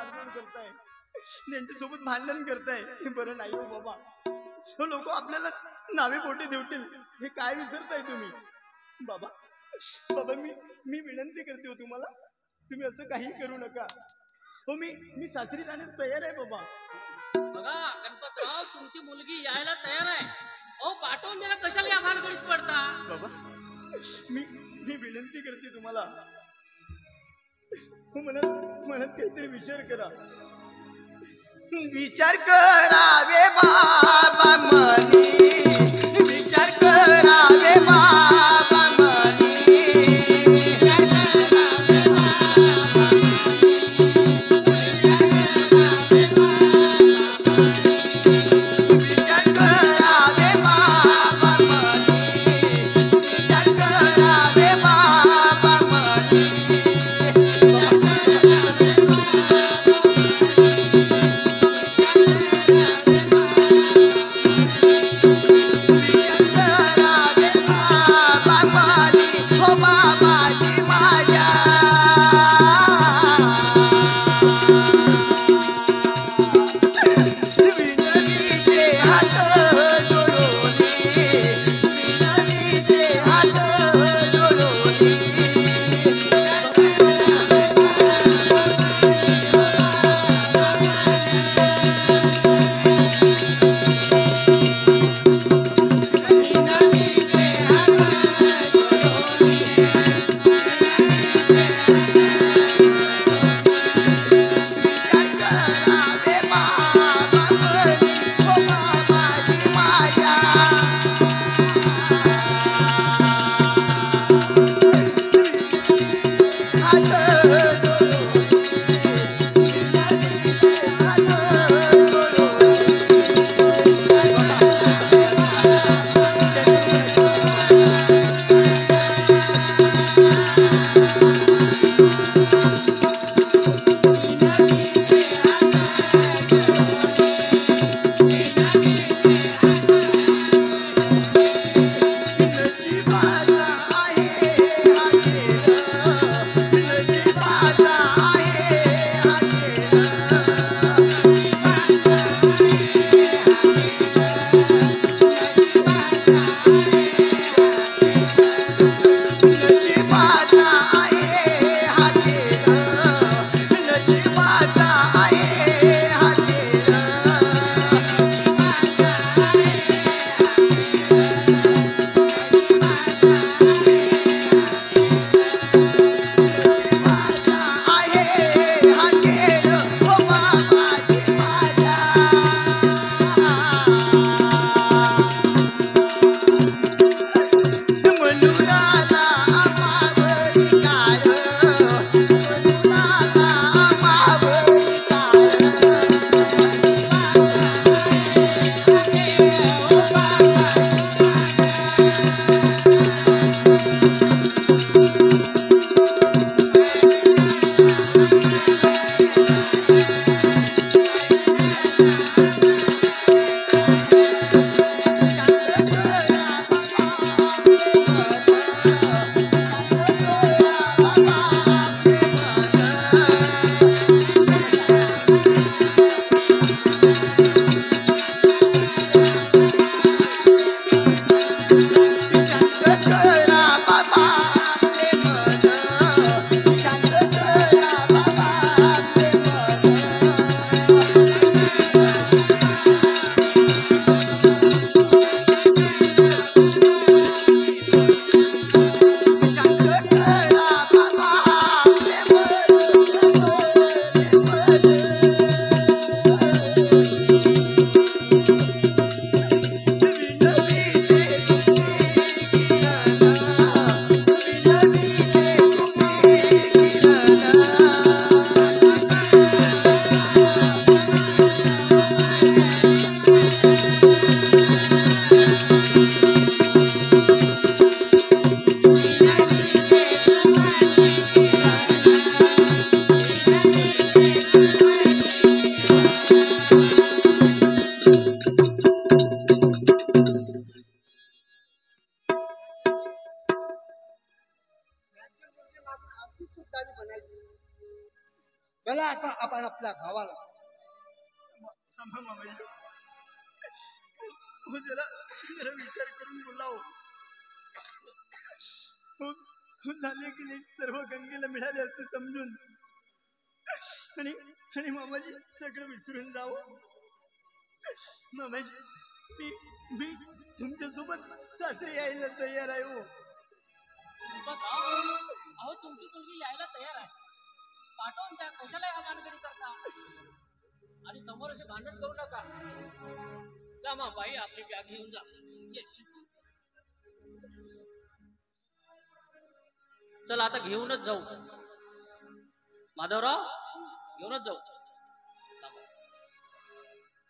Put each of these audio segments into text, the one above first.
मारहाण करताय, त्यांच्यासोबत भांडण करताय, हे बरं नाही हो बाबा. लोक आपल्याला नावे पोटी ठेवतील, हे काय विसरताय तुम्ही बाबा. बाबा मी विनंती करते हो तुम्हाला, तुम्ही असं काही करू नका हो. मी सासरी जाण्यास तयार आहे बाबा. बघा गणपतराव, तुमची मुलगी यायला तयार आहे. अहो पाठवून द्या, कशाला या भानगडीत पडता बाबा. मी विनंती करते तुम्हाला हो, मनात काहीतरी विचार करा. विचार करावे बाबा मनी, विचार करावे बाबा मनी. आपल्या गावाला. मामाजी हो, जरा जरा विचार करून बोलाव. हो झाले की नाही सर्व गंगेला मिळाले असते समजून. आणि आणि मामाजी सगळं विसरून जाऊ. मामाजी मी मी तुमच्यासोबत सासरी यायला तयार आहे हो. अहो तुमची मुलगी यायला तयार आहे, पाठवून द्या. कशाला ह्या भानगडी करता आणि समोर असे भांडण करू नका. जा मा बाई आपली बॅग घेऊन जा. ये. चला आता घेऊनच जाऊ. माधवराव घेऊनच जाऊ.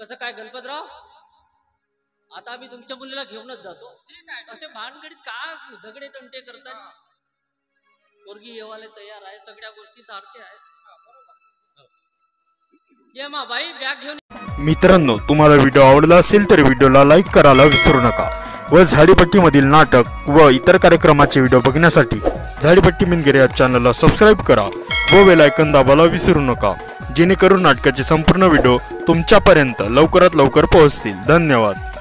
कसं काय गणपतराव, आता आम्ही तुमच्या मुलीला घेऊनच जातो. असे भानगडीत का झगडे तंटे करतात. पोरगी येवाले तयार आहे, सगळ्या गोष्टी सारख्या आहेत. ये मा बाई बॅग घेऊन. मित्रांनो, तुम्हाला व्हिडिओ आवडला असेल तर व्हिडिओला लाईक करायला विसरू नका व झाडीपट्टीमधील नाटक व इतर कार्यक्रमाचे व्हिडिओ बघण्यासाठी झाडीपट्टी मिनगिरे या चॅनलला सबस्क्राईब करा व बेल आयकॉन दाबायला विसरू नका, जेणेकरून नाटकाचे संपूर्ण व्हिडिओ तुमच्यापर्यंत लवकरात लवकर पोहोचतील. धन्यवाद.